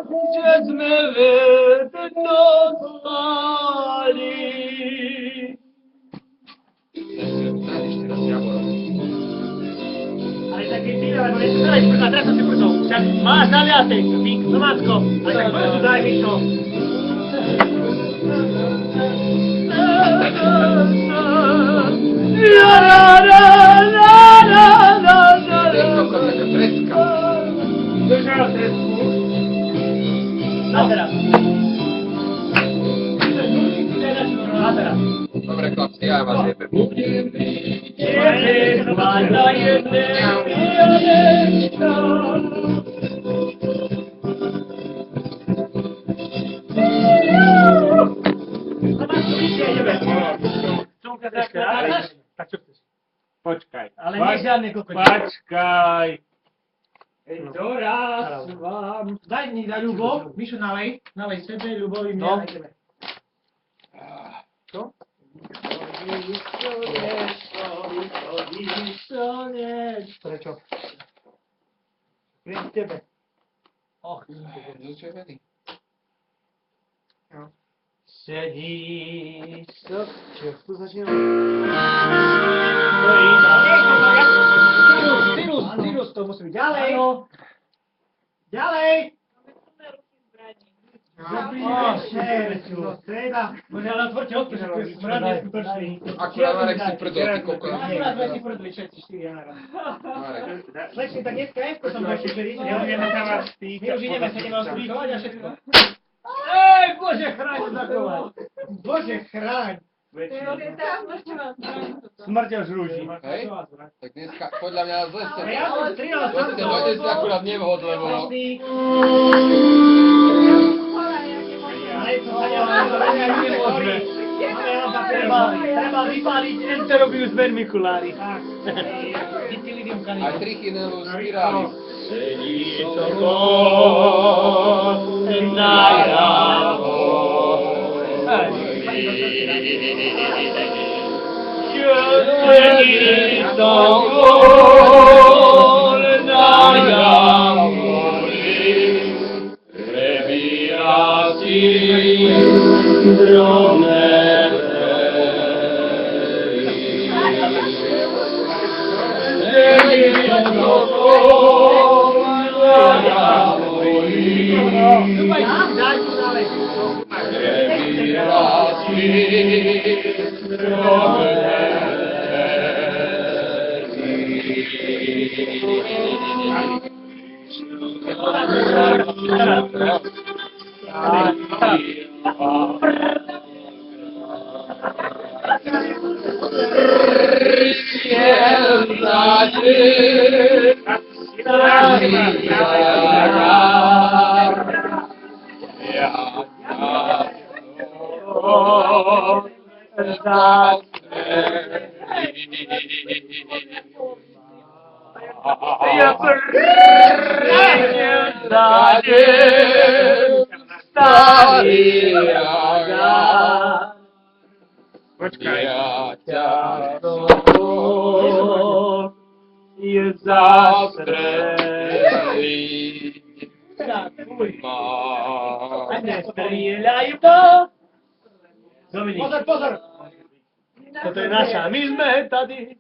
Gdzie zmywy dostali. Ešte raz Javor. Ale také ty, lebo nie to teraz prúdol, teraz som si prúdol. Však máš naliatek, vík, domácko. Ale tak povedz, daj mi to. To je koľko taká treska. Držal tresku. A teraz. A teraz. Dobre, chlapci, ja vás jebem. Tak čo chceš? Počkaj. Ale nie žiadne kokoti. Počkaj. Doraz vám... Daj mi za Ľubo, Mišo nalej sebe, Ľubovi mne No. aj tebe. Čo? Prečo? Príď k tebe. Och, Čo je vený? sedí čo tu začína? Stylus, to musí byť ďalej. Ďalej. Môže ale otvorte okno, že to je smrad neskutočný. Akurát Marek si prdol, ty kokos. Akurát sme si prdli všetci 4 naraz. Marek. Lečne, tak dneska F-ko som ešte žeriť. Nebudeme sa vás My už ideme sa nemám stríkovať a všetko. Ej, Bože chráň zakovať. Bože chráň. Smrťou žrúži. Hej? Tak dneska, podľa mňa zle ste... Ale ja som strieľal Zle ste donesli akurát nevhod, lebo... Treba vypáliť enterobius vermicularis. Aj trichinellus spiralis. Sedí to na javo. Sedí to na javori. Prebíra si drobné Počkaj. Je zastrelí. Nestrieľaj to! Dominik. Pozor! Toto je naša, my sme tady.